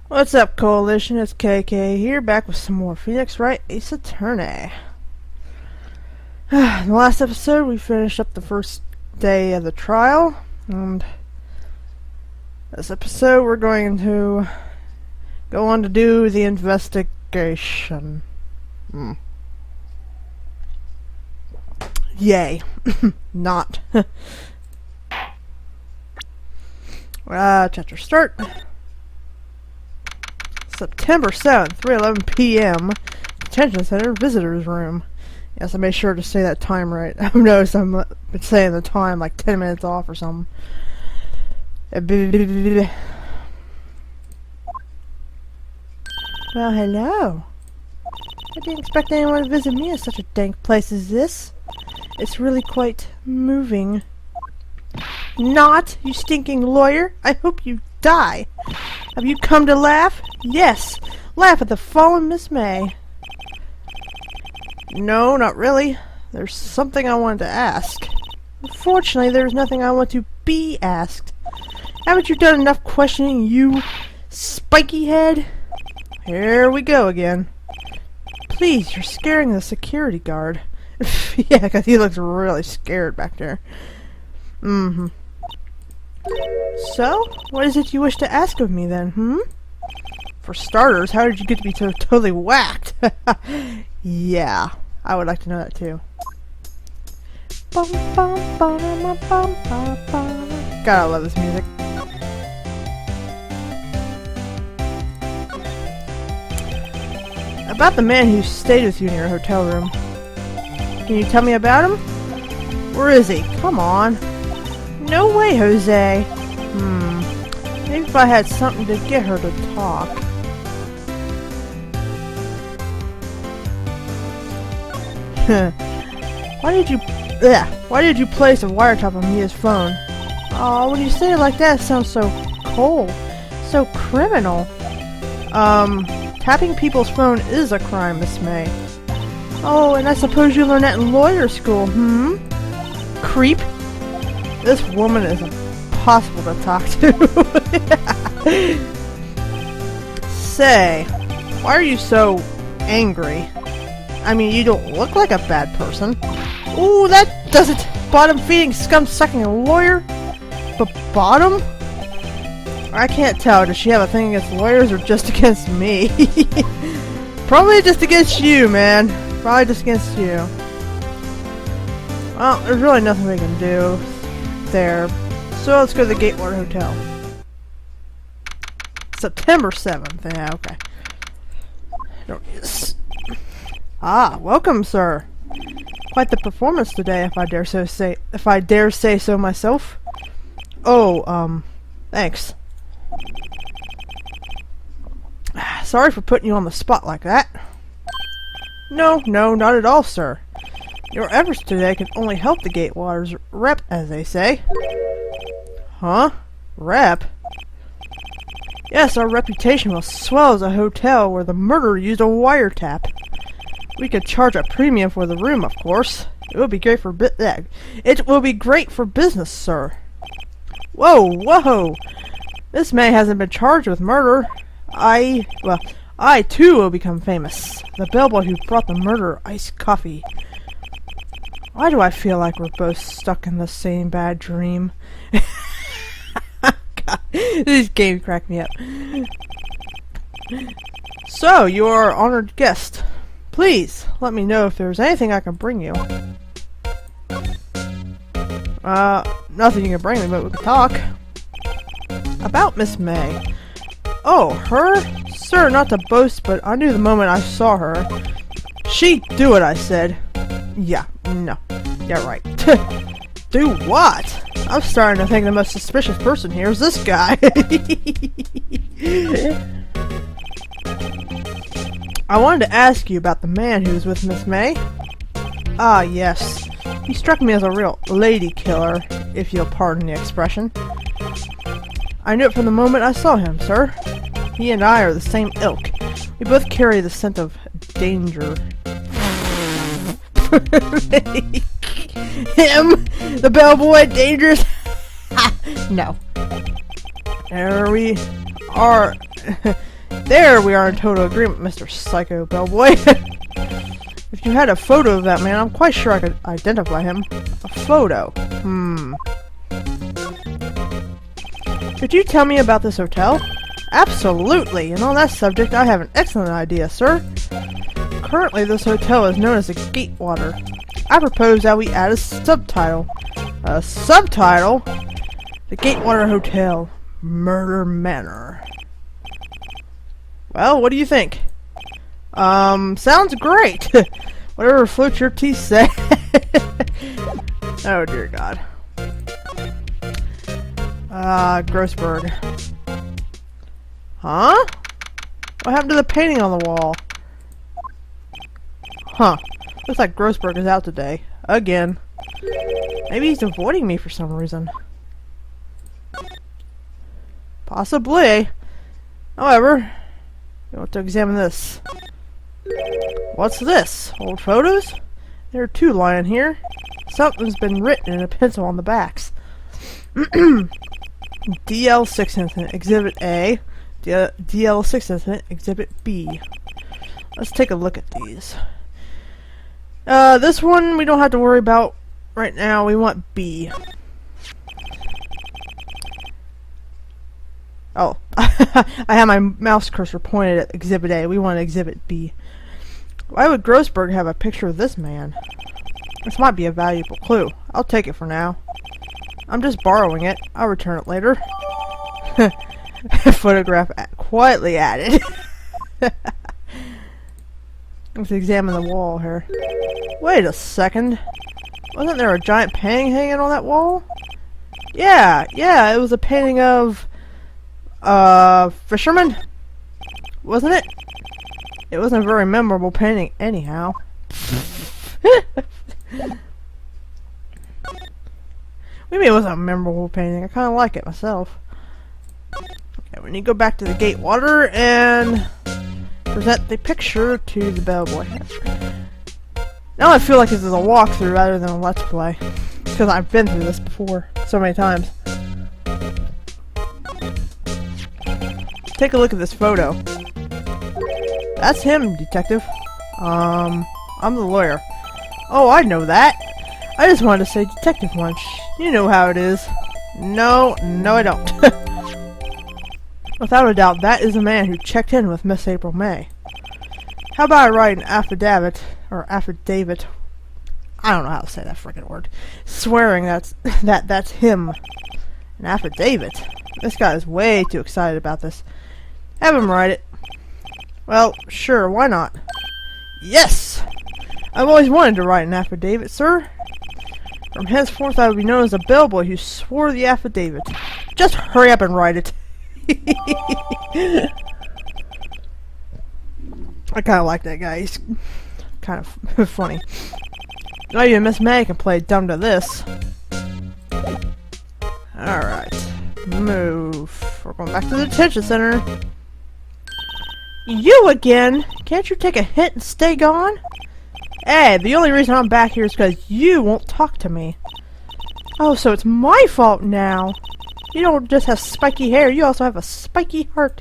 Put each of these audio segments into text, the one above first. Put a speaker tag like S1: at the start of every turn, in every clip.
S1: What's up, Coalition? It's KK here, back with some more Wright, Ace Attorney. In the last episode, we finished up the first day of the trial, and this episode we're going to go on to do the investigation. Yay. Not. Chapter start. September 7th, 3:11 p.m. Detention Center Visitors Room. Yes, I made sure to say that time right. I've noticed I've been saying the time like 10 minutes off or something. Well, hello. I didn't expect anyone to visit me in such a dank place as this. It's really quite moving. Not, you stinking lawyer. I hope you die. Have you come to laugh? Yes. Laugh at the fallen Miss May. No, not really. There's something I wanted to ask. Unfortunately, there's nothing I want to be asked. Haven't you done enough questioning, you spiky head? Here we go again. Please, you're scaring the security guard. Yeah, because he looks really scared back there. So, what is it you wish to ask of me then, For starters, how did you get to be so totally whacked? Yeah, I would like to know that too. God, I love this music. About the man who stayed with you in your hotel room. Can you tell me about him? Where is he? Come on. No way, Jose. Maybe if I had something to get her to talk. Why did you place a wiretap on Mia's phone? Oh, when you say it like that, it sounds so cold. So criminal. Tapping people's phone is a crime, Miss May. Oh, and I suppose you learned that in lawyer school, Creep. This woman is impossible to talk to. Say, why are you so angry? I mean, you don't look like a bad person. Ooh, that doesn't bottom-feeding, scum-sucking lawyer. But bottom? I can't tell. Does she have a thing against lawyers or just against me? Probably just against you, man. Probably just against you. Well, there's really nothing we can do there. So let's go to the Gatewater Hotel. September 7th. Yeah, okay. Welcome, sir. Quite the performance today, if I dare say so myself. Oh, thanks. Sorry for putting you on the spot like that. No, not at all, sir. Your efforts today can only help the Gatewater's rep, as they say. Huh? Rep? Yes, our reputation will swell as a hotel where the murderer used a wiretap. We could charge a premium for the room, of course. It will be great for business, sir. Whoa! Miss May hasn't been charged with murder. I too will become famous. The bellboy who brought the murderer iced coffee. Why do I feel like we're both stuck in the same bad dream? God, these games crack me up. So, you are our honored guest. Please, let me know if there's anything I can bring you. Nothing you can bring me, but we can talk. About Miss May. Oh, her? Sir, not to boast, but I knew the moment I saw her. She'd do what I said. Yeah, no. Yeah, right. Do what? I'm starting to think the most suspicious person here is this guy. I wanted to ask you about the man who was with Miss May. Ah, yes. He struck me as a real lady killer, if you'll pardon the expression. I knew it from the moment I saw him, sir. He and I are the same ilk. We both carry the scent of danger. Him? The bellboy? Dangerous? No. There we are. There we are in total agreement, Mr. Psycho Bellboy. If you had a photo of that man, I'm quite sure I could identify him. A photo. Could you tell me about this hotel? Absolutely, and on that subject I have an excellent idea, sir. Currently this hotel is known as the Gatewater. I propose that we add a subtitle. A subtitle? The Gatewater Hotel, Murder Manor. Well, what do you think? Sounds great. Whatever floats your teeth say. Oh dear God. Grossberg. Huh? What happened to the painting on the wall? Huh. Looks like Grossberg is out today. Again. Maybe he's avoiding me for some reason. Possibly. However, we want to examine this. What's this? Old photos? There are two lying here. Something's been written in a pencil on the backs. DL6 incident, Exhibit A. DL6 incident, Exhibit B. Let's take a look at these. This one we don't have to worry about right now. We want B. Oh, I have my mouse cursor pointed at Exhibit A. We want Exhibit B. Why would Grossberg have a picture of this man? This might be a valuable clue. I'll take it for now. I'm just borrowing it. I'll return it later. Photograph quietly added. Let's examine the wall here. Wait a second. Wasn't there a giant painting hanging on that wall? Yeah, it was a painting of fisherman? Wasn't it? It wasn't a very memorable painting anyhow. Maybe it wasn't a memorable painting. I kind of like it myself. Okay, we need to go back to the Gatewater and present the picture to the bellboy. Now I feel like this is a walkthrough rather than a let's play. Because I've been through this before so many times. Take a look at this photo. That's him, detective. I'm the lawyer. Oh, I know that. I just wanted to say detective once. You know how it is. No, I don't. Without a doubt, that is the man who checked in with Miss April May. How about I write an affidavit, I don't know how to say that frickin' word, swearing that's him. An affidavit? This guy is way too excited about this. Have him write it. Well, sure, why not? Yes! I've always wanted to write an affidavit, sir. From henceforth I will be known as a bellboy who swore the affidavit. Just hurry up and write it. I kinda like that guy. He's kind of funny. Not even Miss May can play dumb to this. Alright. Move. We're going back to the detention center. You again? Can't you take a hint and stay gone? Hey, the only reason I'm back here is because you won't talk to me. Oh, so it's my fault now. You don't just have spiky hair, you also have a spiky heart.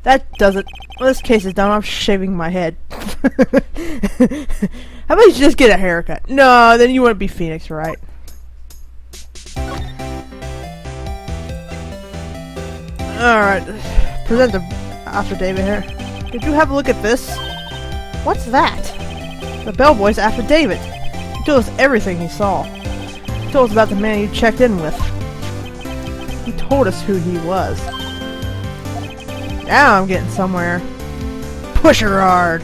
S1: That does it. Well, this case is done. I'm shaving my head. How about you just get a haircut? No, then you wouldn't be Phoenix, right? Alright. Present the affidavit here. Did you have a look at this? What's that? The bellboy's affidavit. He told us everything he saw. He told us about the man you checked in with. He told us who he was. Now I'm getting somewhere. Push her hard.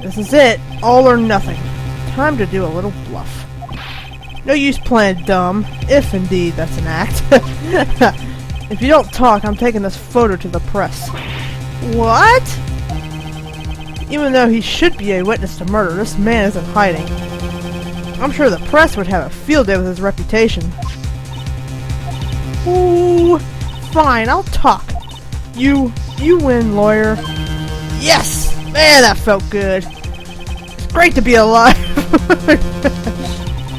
S1: This is it. All or nothing. Time to do a little bluff. No use playing dumb, if indeed that's an act. If you don't talk, I'm taking this photo to the press. What? Even though he should be a witness to murder, this man isn't hiding. I'm sure the press would have a field day with his reputation. Ooh, fine, I'll talk. You win, lawyer. Yes! Man, that felt good. It's great to be alive.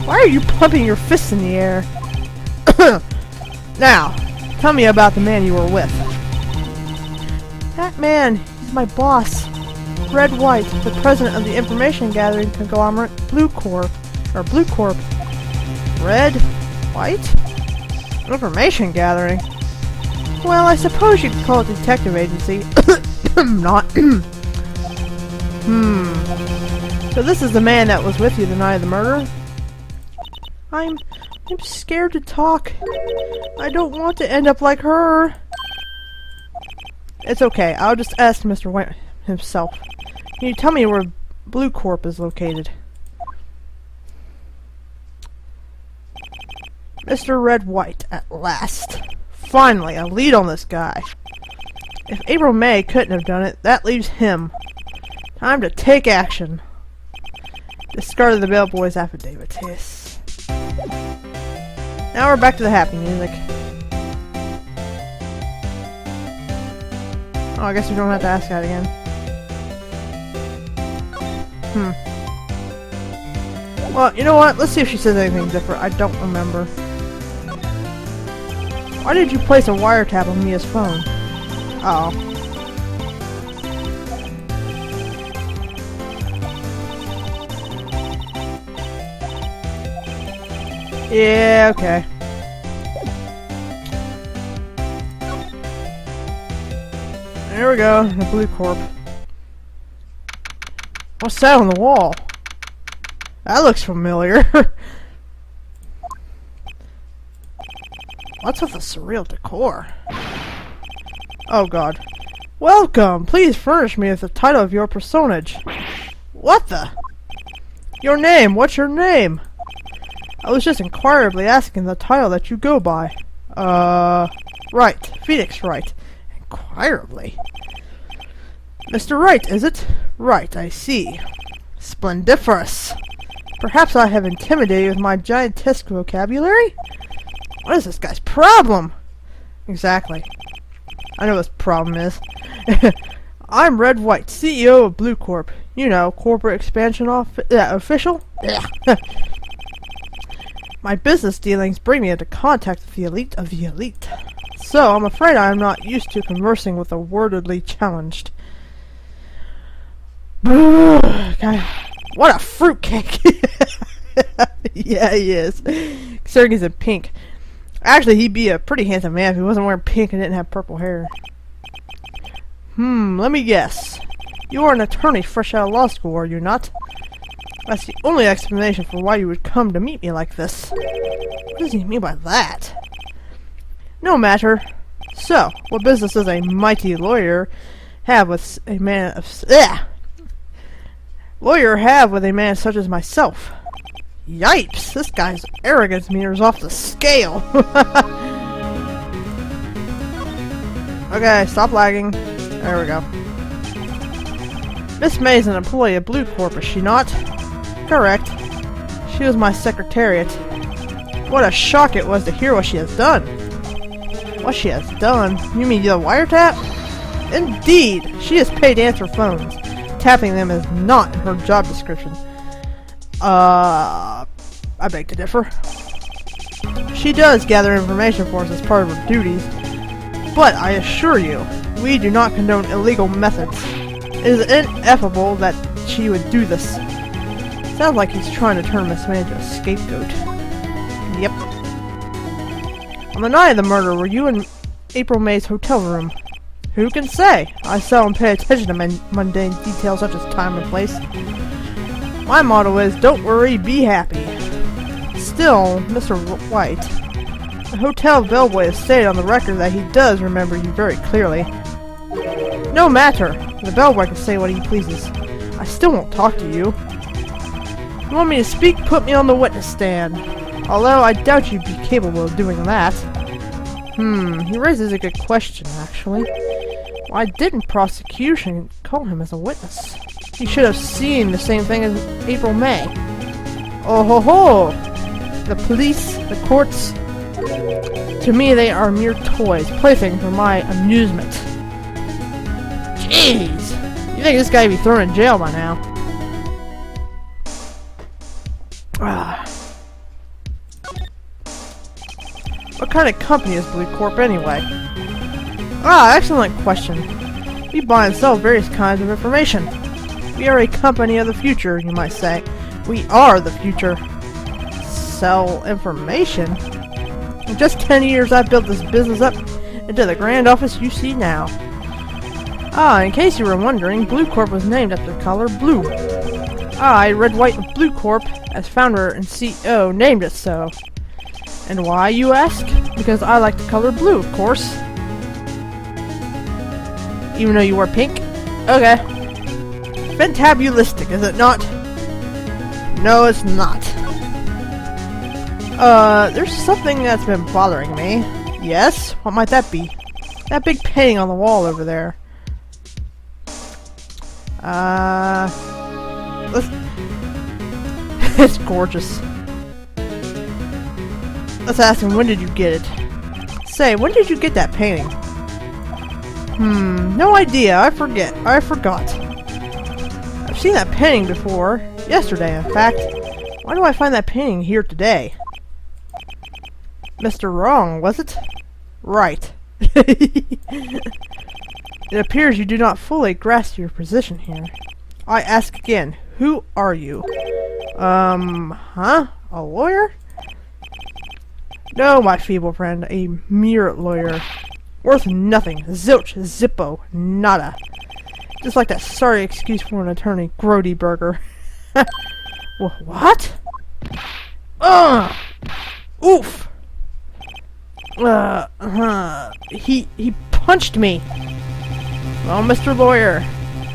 S1: Why are you pumping your fists in the air? Now, tell me about the man you were with. That man, he's my boss. Red White, the president of the information gathering conglomerate Blue Corp. Red White? Information gathering? Well, I suppose you could call it detective agency. Not. So this is the man that was with you the night of the murder? I'm scared to talk. I don't want to end up like her. It's okay. I'll just ask Mr. White himself. Can you tell me where Blue Corp is located? Mr. Red White, at last. Finally, a lead on this guy. If April May couldn't have done it, that leaves him. Time to take action. Discarded the bellboy's affidavit. Yes. Now we're back to the happy music. Oh, I guess we don't have to ask that again. Well, you know what? Let's see if she says anything different. I don't remember. Why did you place a wiretap on Mia's phone? Uh oh. Yeah, okay. There we go, the Blue Corp. What's that on the wall? That looks familiar. What's with the surreal decor? Oh god. Welcome! Please furnish me with the title of your personage. What the? Your name! What's your name? I was just inquirably asking the title that you go by. Wright. Phoenix Wright. Inquirably? Mr. Wright, is it? Right, I see. Splendiferous. Perhaps I have intimidated you with my giantesque vocabulary? What is this guy's problem? Exactly. I know what his problem is. I'm Red White, CEO of Blue Corp. You know, corporate expansion official? My business dealings bring me into contact with the elite of the elite. So, I'm afraid I am not used to conversing with the wordedly challenged. God, what a fruitcake! Yeah, he is. Considering he's in pink. Actually, he'd be a pretty handsome man if he wasn't wearing pink and didn't have purple hair. Let me guess. You are an attorney fresh out of law school, are you not? That's the only explanation for why you would come to meet me like this. What does he mean by that? No matter. So, what business does a mighty lawyer have with a man of such as myself? Yipes! This guy's arrogance meter's off the scale. Okay, stop lagging. There we go. Miss May's an employee of Blue Corp, is she not? Correct. She was my secretariat. What a shock it was to hear what she has done. What she has done? You mean the wiretap? Indeed! She is paid to answer phones. Tapping them is not in her job description. I beg to differ. She does gather information for us as part of her duties, but I assure you, we do not condone illegal methods. It is ineffable that she would do this. Sounds like he's trying to turn Miss May into a scapegoat. Yep. On the night of the murder, were you in April May's hotel room? Who can say? I seldom pay attention to mundane details such as time and place. My motto is, don't worry, be happy. Still, Mr. White, the hotel bellboy has stated on the record that he does remember you very clearly. No matter. The bellboy can say what he pleases. I still won't talk to you. You want me to speak? Put me on the witness stand. Although I doubt you'd be capable of doing that. He raises a good question, actually. Why didn't prosecution call him as a witness? He should have seen the same thing as April May. Oh ho ho! The police, the courts, to me they are mere toys, playthings for my amusement. Jeez! You think this guy would be thrown in jail by now? What kind of company is Blue Corp anyway? Excellent question. We buy and sell various kinds of information. We are a company of the future, you might say. We are the future. Sell information? In just 10 years, I've built this business up into the grand office you see now. Ah, in case you were wondering, Blue Corp was named after the color blue. I, Red, White, and Blue Corp, as founder and CEO, named it so. And why, you ask? Because I like the color blue, of course. Even though you wore pink? Okay. Fantabulistic, is it not? No, it's not. There's something that's been bothering me. Yes? What might that be? That big painting on the wall over there. Let's... It's gorgeous. Let's ask him, when did you get it? Say, when did you get that painting? No idea. I forgot. I've seen that painting before. Yesterday, in fact. Why do I find that painting here today? Mr. Wrong, was it? Right. It appears you do not fully grasp your position here. I ask again, who are you? Huh? A lawyer? No, my feeble friend, a mere lawyer. Worth nothing. Zilch, zippo, nada. Just like that sorry excuse for an attorney, Grody Burger. What? Oof! He punched me! Well, Mr. Lawyer,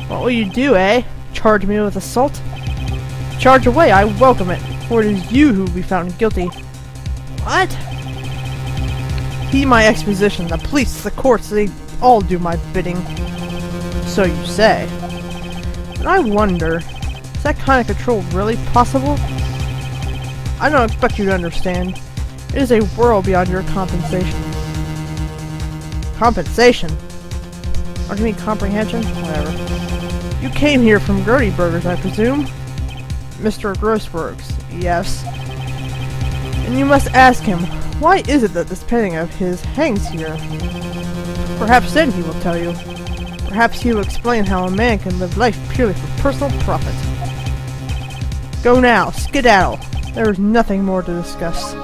S1: what will you do, eh? Charge me with assault? Charge away, I welcome it, for it is you who will be found guilty. What? Heed my exposition, the police, the courts, they all do my bidding. So you say. But I wonder, is that kind of control really possible? I don't expect you to understand. It is a world beyond your compensation. Compensation? Or do you mean comprehension? Whatever. You came here from Grody Burgers, I presume? Mr. Grossberg's, yes. And you must ask him, why is it that this painting of his hangs here? Perhaps then he will tell you. Perhaps he will explain how a man can live life purely for personal profit. Go now, skedaddle. There is nothing more to discuss.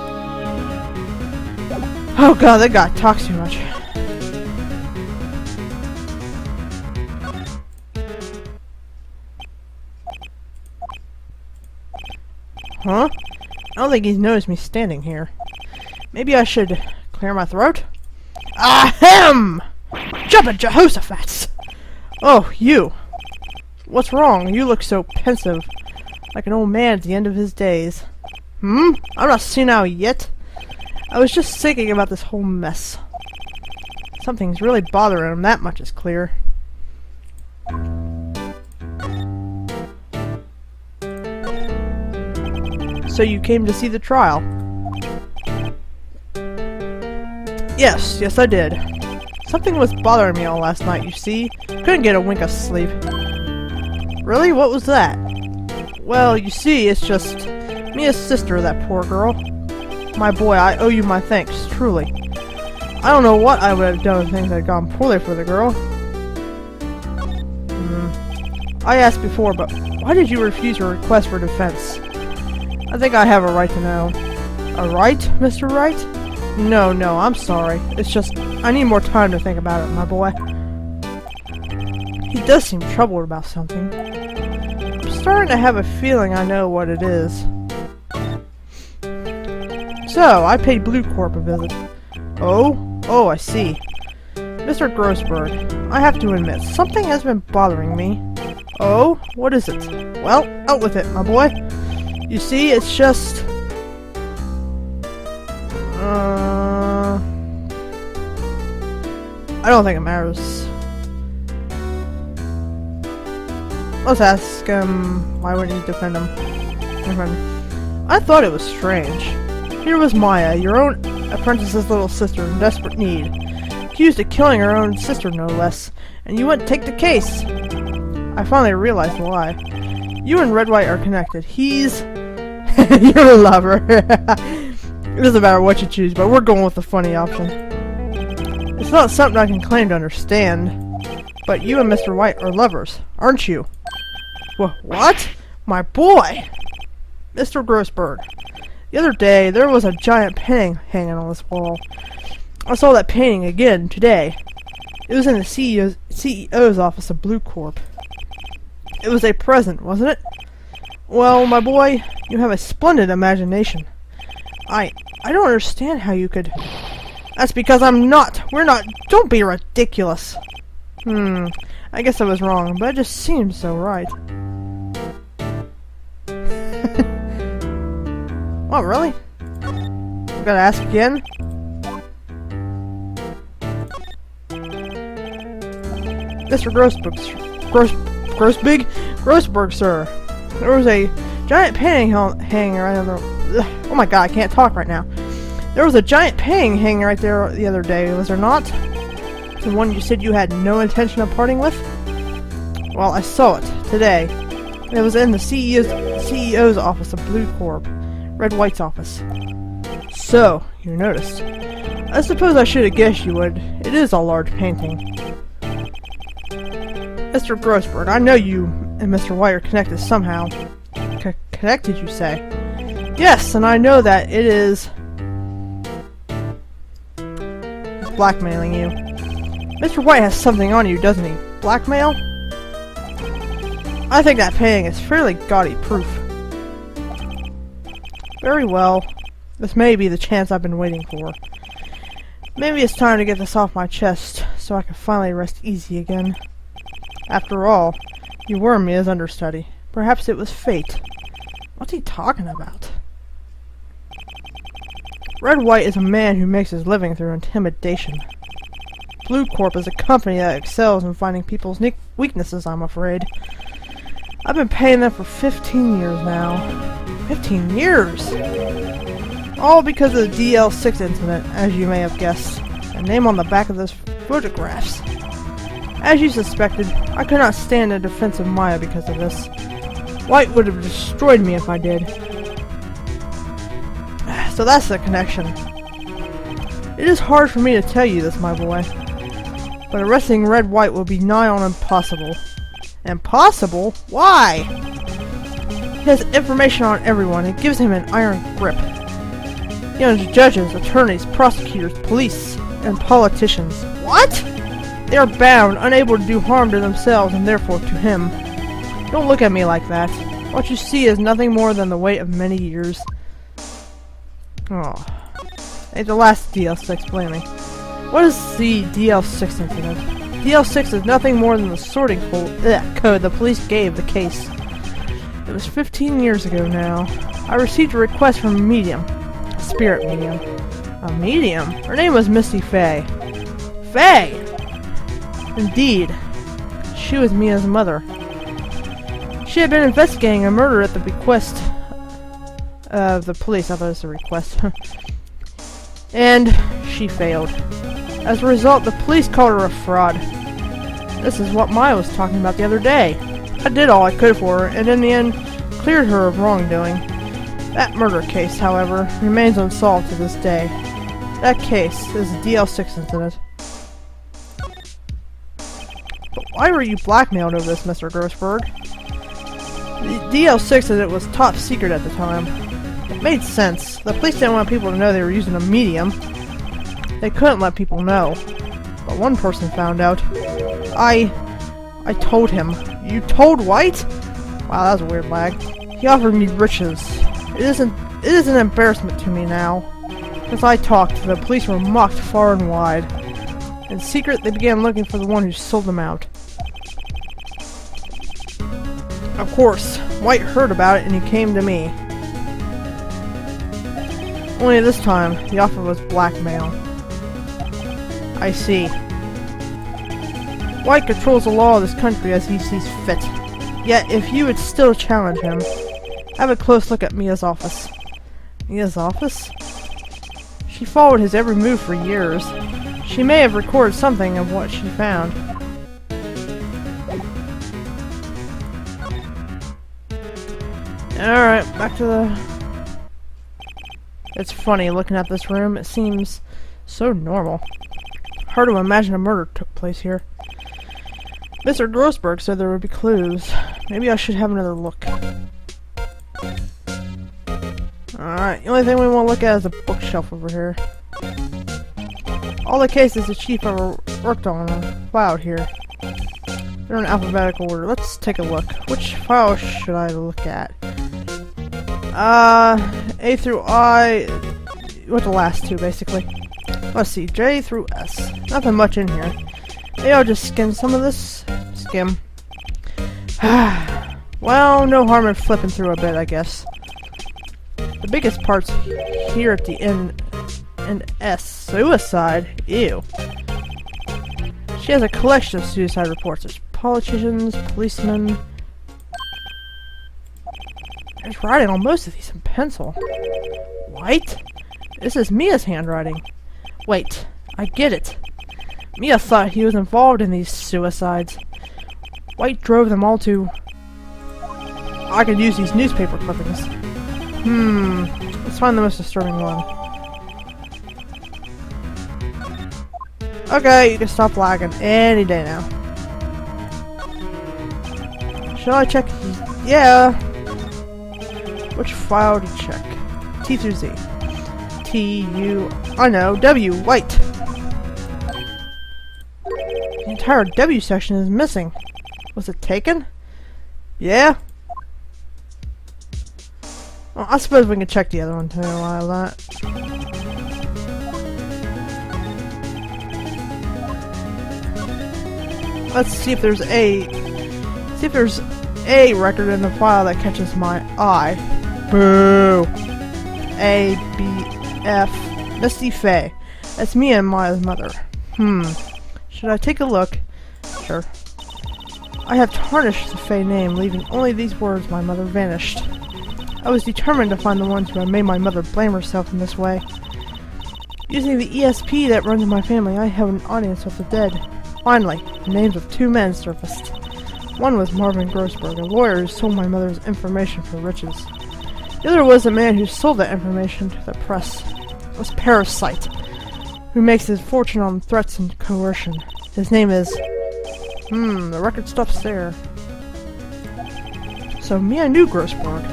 S1: Oh god, that guy talks too much. Huh? I don't think he's noticed me standing here. Maybe I should clear my throat? Ahem! Jumpin' Jehoshaphat! Oh, you! What's wrong? You look so pensive. Like an old man at the end of his days. I'm not senile yet. I was just thinking about this whole mess. Something's really bothering him, that much is clear. So you came to see the trial? Yes, I did. Something was bothering me all last night, you see. Couldn't get a wink of sleep. Really? What was that? Well, you see, it's just Mia's sister, that poor girl. My boy, I owe you my thanks, truly. I don't know what I would have done if things had gone poorly for the girl. I asked before, but why did you refuse your request for defense? I think I have a right to know. A right, Mr. Wright? No, I'm sorry. It's just, I need more time to think about it, my boy. He does seem troubled about something. I'm starting to have a feeling I know what it is. So, I paid Blue Corp a visit. Oh, I see. Mr. Grossberg, I have to admit, something has been bothering me. Oh, what is it? Well, out with it, my boy. You see, it's just... I don't think it matters. Let's ask him, why wouldn't you defend him? I thought it was strange. Here was Maya, your own apprentice's little sister in desperate need. Accused of killing her own sister, no less. And you wouldn't take the case. I finally realized why. You and Red White are connected. He's... your lover. It doesn't matter what you choose, but we're going with the funny option. It's not something I can claim to understand. But you and Mr. Wright are lovers, aren't you? What? My boy! Mr. Grossberg, the other day there was a giant painting hanging on this wall. I saw that painting again today. It was in the CEO's office of Blue Corp. It was a present, wasn't it? Well, my boy, you have a splendid imagination. I don't understand how you could... That's because I'm not. We're not. Don't be ridiculous. I guess I was wrong, but it just seemed so right. Oh, really? I gotta ask again? Mr. Grossberg, sir. There was a giant painting hanging right on the... Oh my god, I can't talk right now. There was a giant painting hanging right there the other day, was there not? The one you said you had no intention of parting with? Well, I saw it today. It was in the CEO's office of Blue Corp, Red White's office. So, you noticed. I suppose I should have guessed you would. It is a large painting. Mr. Grossberg, I know you and Mr. White are connected somehow. Connected, you say? Yes, and I know that it is... He's blackmailing you. Mr. White has something on you, doesn't he? Blackmail? I think that painting is fairly gaudy proof. Very well. This may be the chance I've been waiting for. Maybe it's time to get this off my chest, so I can finally rest easy again. After all, you were Mia's understudy. Perhaps it was fate. What's he talking about? Red White is a man who makes his living through intimidation. Blue Corp is a company that excels in finding people's weaknesses, I'm afraid. I've been paying them for 15 years now. 15 years? All because of the DL6 incident, as you may have guessed. The name on the back of those photographs. As you suspected, I could not stand in defense of Maya because of this. White would have destroyed me if I did. So that's the connection. It is hard for me to tell you this, my boy. But arresting Red White will be nigh on impossible. Impossible? Why? He has information on everyone. It gives him an iron grip. He owns judges, attorneys, prosecutors, police, and politicians. What? They are bound, unable to do harm to themselves and therefore to him. Don't look at me like that. What you see is nothing more than the weight of many years. Oh. Ain't the last DL6 blaming. What is the DL6 incident? DL6 is nothing more than the sorting code the police gave the case. It was 15 years ago now. I received a request from a medium. A spirit medium. A medium? Her name was Misty Fay. Fay! Indeed. She was Mia's mother. She had been investigating a murder at the bequest of the police. I thought it was a request. And she failed. As a result, the police called her a fraud. This is what Maya was talking about the other day. I did all I could for her, and in the end, cleared her of wrongdoing. That murder case, however, remains unsolved to this day. That case is the DL6 incident. But why were you blackmailed over this, Mr. Grossberg? The DL6 incident was top secret at the time. It made sense. The police didn't want people to know they were using a medium. They couldn't let people know. But one person found out. I told him. You told White? Wow, that was a weird lag. He offered me riches. It is an embarrassment to me now. As I talked, the police were mocked far and wide. In secret, they began looking for the one who sold them out. Of course, White heard about it and he came to me. Only this time, the offer was blackmail. I see. White controls the law of this country as he sees fit. Yet, if you would still challenge him, have a close look at Mia's office. Mia's office? She followed his every move for years. She may have recorded something of what she found. Alright, back to the... It's funny, looking at this room, it seems so normal. Hard to imagine a murder took place here. Mr. Grossberg said there would be clues. Maybe I should have another look. Alright, the only thing we want to look at is a bookshelf over here. All the cases the chief ever worked on are filed here. They're in alphabetical order. Let's take a look. Which file should I look at? A through I... With the last two, basically. Let's see, J through S. Nothing much in here. Maybe I'll just skim some of this. Skim. Well, no harm in flipping through a bit, I guess. The biggest part's here at the end, and S. Suicide? Ew. She has a collection of suicide reports. There's politicians, policemen. There's writing on most of these in pencil. Wright? This is Mia's handwriting. Wait, I get it. Mia thought he was involved in these suicides. Wright drove them all to... I could use these newspaper clippings. Let's find the most disturbing one. Okay, you can stop lagging any day now. Shall I check? Yeah. Which file to check? T through Z. T, U, I know, W, White. The entire W section is missing. Was it taken? Yeah? Well, I suppose we can check the other one too while that. Let's see if there's a record in the file that catches my eye. Boo! A, B, F, Misty Faye. That's me and Maya's mother. Should I take a look? Sure. I have tarnished the Faye name, leaving only these words: my mother vanished. I was determined to find the ones who had made my mother blame herself in this way. Using the ESP that runs in my family, I have an audience of the dead. Finally, the names of two men surfaced. One was Marvin Grossberg, a lawyer who sold my mother's information for riches. The other was a man who sold that information to the press. It was Parasite, who makes his fortune on threats and coercion. His name is... the record stops there. So Mia knew Grossberg.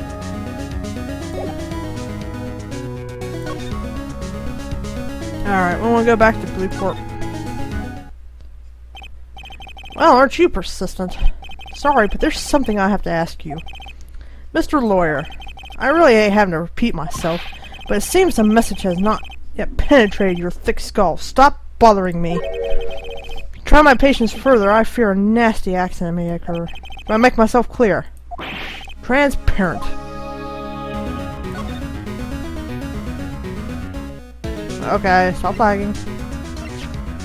S1: Alright, we want to go back to Blueport. Well, aren't you persistent? Sorry, but there's something I have to ask you. Mr. Lawyer, I really hate having to repeat myself, but it seems the message has not yet penetrated your thick skull. Stop bothering me. Try my patience further, I fear a nasty accident may occur. But I make myself clear. Transparent. Okay, stop lagging.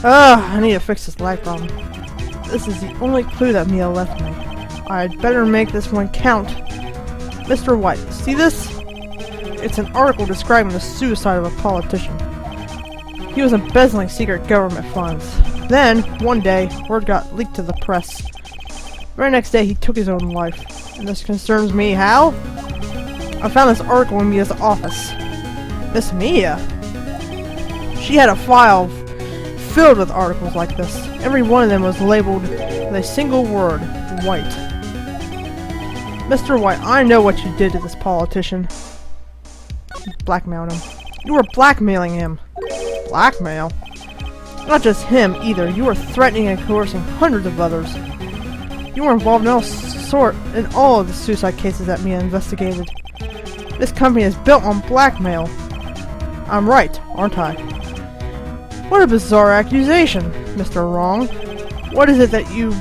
S1: I need to fix this lag problem. This is the only clue that Mia left me. I'd better make this one count. Mr. White, see this? It's an article describing the suicide of a politician. He was embezzling secret government funds. Then, one day, word got leaked to the press. The very next day, he took his own life. And this concerns me. How? I found this article in Mia's office. Miss Mia? She had a file filled with articles like this. Every one of them was labeled with a single word, White. Mr. White, I know what you did to this politician. You blackmailed him. You were blackmailing him. Blackmail? Not just him, either. You were threatening and coercing hundreds of others. You were involved in all of the suicide cases that Mia investigated. This company is built on blackmail. I'm right, aren't I? What a bizarre accusation, Mr. Wrong. What is it that you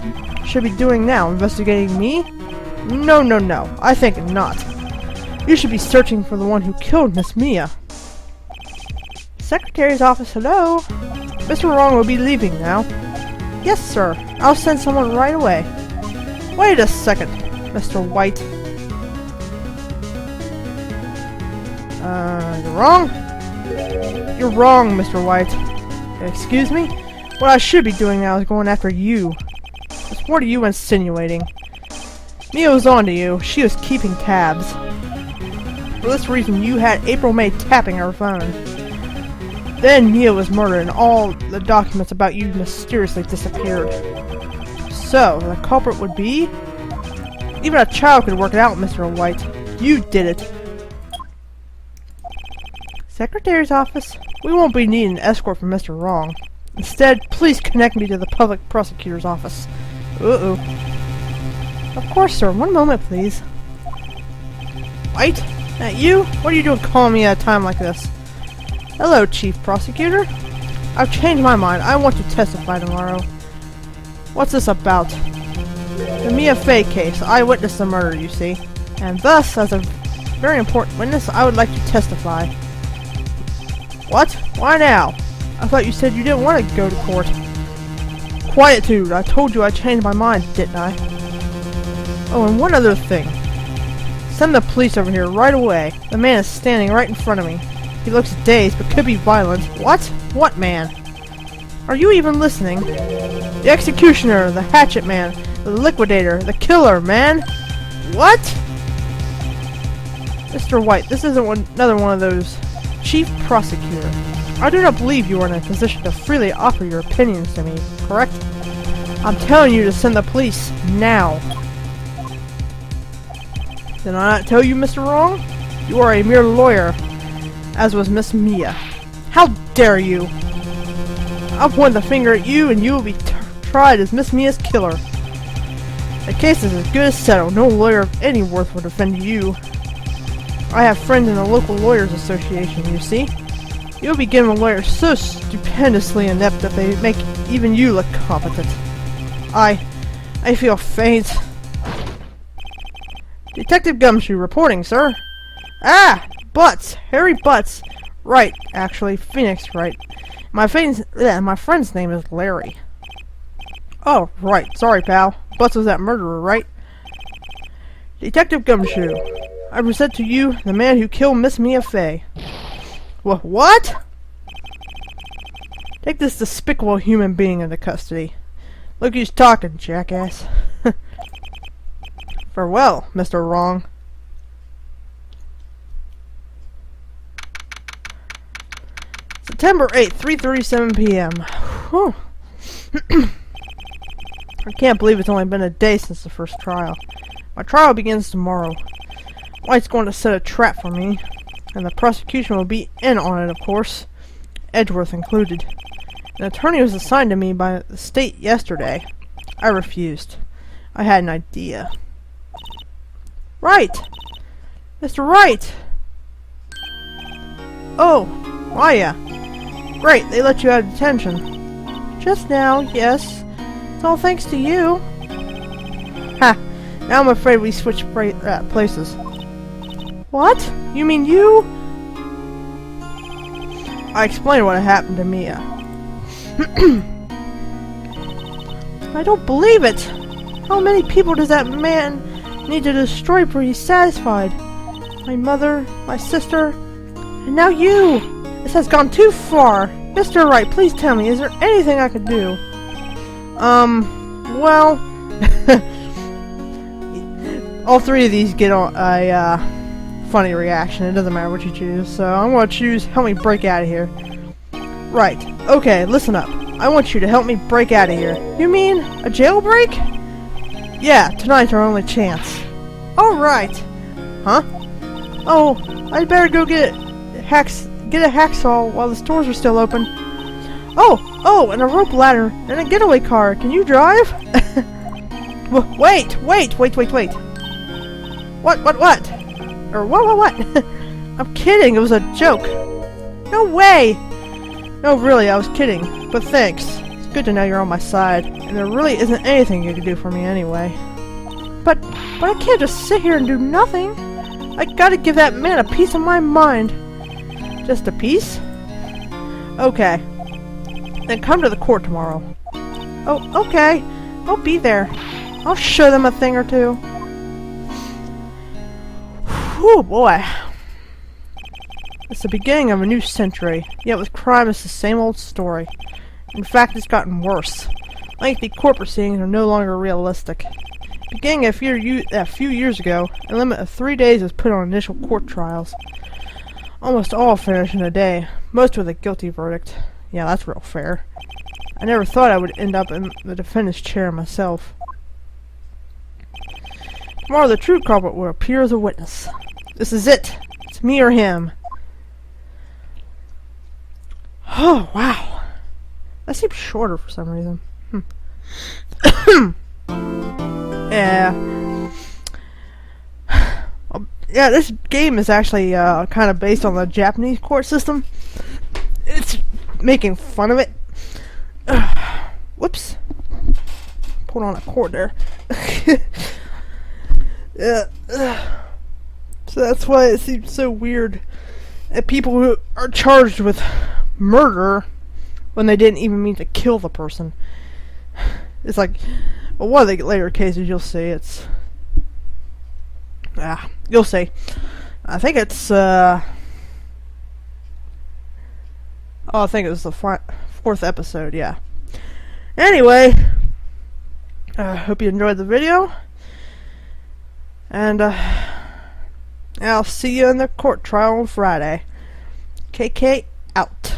S1: should be doing now? Investigating me? No, no, no. I think not. You should be searching for the one who killed Miss Mia. Secretary's office, hello? Mr. Wrong will be leaving now. Yes, sir. I'll send someone right away. Wait a second, Mr. White. You're wrong? You're wrong, Mr. White. Excuse me? What I should be doing now is going after you. What are you insinuating? Mia was on to you. She was keeping tabs. For this reason, you had April May tapping her phone. Then Mia was murdered and all the documents about you mysteriously disappeared. So, the culprit would be... Even a child could work it out, Mr. White. You did it. Secretary's office? We won't be needing an escort from Mr. Wrong. Instead, please connect me to the public prosecutor's office. Uh-oh. Of course, sir. One moment, please. White? That you? What are you doing calling me at a time like this? Hello, Chief Prosecutor. I've changed my mind. I want to testify tomorrow. What's this about? The Mia Fey case. I witnessed the murder, you see. And thus, as a very important witness, I would like to testify. What? Why now? I thought you said you didn't want to go to court. Quietude. I told you I changed my mind, didn't I? Oh, and one other thing. Send the police over here right away. The man is standing right in front of me. He looks dazed, but could be violent. What? What man? Are you even listening? The executioner, the hatchet man, the liquidator, the killer, man! What? Mr. White, this isn't another one of those. Chief Prosecutor, I do not believe you are in a position to freely offer your opinions to me, correct? I'm telling you to send the police, now. Did I not tell you, Mr. Wrong? You are a mere lawyer, as was Miss Mia. How dare you! I'll point the finger at you and you will be tried as Miss Mia's killer. The case is as good as settled. No lawyer of any worth will defend you. I have friends in the local lawyers association, you see. You'll be given a lawyer so stupendously inept that they make even you look competent. I feel faint. Detective Gumshoe reporting, sir. Ah! Butts! Harry Butts! Wright, actually. Phoenix Wright. My friend's name is Larry. Oh, right. Sorry, pal. Butts was that murderer, right? Detective Gumshoe, I present to you the man who killed Miss Mia Fey. What? Take this despicable human being into custody. Look who's talking, jackass. Farewell, Mr. Wrong. September 8th, 3:37 p.m. Whew. I can't believe it's only been a day since the first trial. My trial begins tomorrow. White's going to set a trap for me, and the prosecution will be in on it, of course. Edgeworth included. An attorney was assigned to me by the state yesterday. I refused. I had an idea. Wright! Mr. Wright! Oh, Maya. Great, they let you out of detention. Just now, yes. It's all thanks to you. Ha! Now I'm afraid we switched places. What? You mean you? I explained what had happened to Mia. I don't believe it! How many people does that man need to destroy before he's satisfied? My mother, my sister, and now you! This has gone too far! Mr. Wright, please tell me, is there anything I could do? Well... all three of these get a funny reaction. It doesn't matter what you choose. So I'm going to choose help me break out of here. Right. Okay, listen up. I want you to help me break out of here. You mean a jailbreak? Yeah, tonight's our only chance. Alright. Huh? Oh, I'd better go get a hacksaw while the stores are still open. Oh, and a rope ladder and a getaway car. Can you drive? Wait. What? Or what? I'm kidding, it was a joke. No way! No, really, I was kidding. But thanks. It's good to know you're on my side, and there really isn't anything you can do for me anyway. But I can't just sit here and do nothing. I gotta give that man a piece of my mind. Just a piece? Okay. Then come to the court tomorrow. Oh, okay. I'll be there. I'll show them a thing or two. Whew, boy. It's the beginning of a new century, yet with crime it's the same old story. In fact, it's gotten worse. Lengthy court proceedings are no longer realistic. Beginning a few years ago, a limit of 3 days was put on initial court trials. Almost all finished in a day, most with a guilty verdict. Yeah, that's real fair. I never thought I would end up in the defendant's chair myself. Tomorrow the true culprit will appear as a witness. This is it. It's me or him. Oh, wow. That seems shorter for some reason. Yeah. Yeah, this game is actually kind of based on the Japanese court system. It's making fun of it. Whoops. Put on a cord there. Yeah. So that's why it seems so weird that people who are charged with murder when they didn't even mean to kill the person. It's like, well, one of the later cases you'll see it's... you'll see. I think it's, oh, I think it was the fourth episode, yeah. Anyway, I hope you enjoyed the video. And, I'll see you in the court trial on Friday. KK out.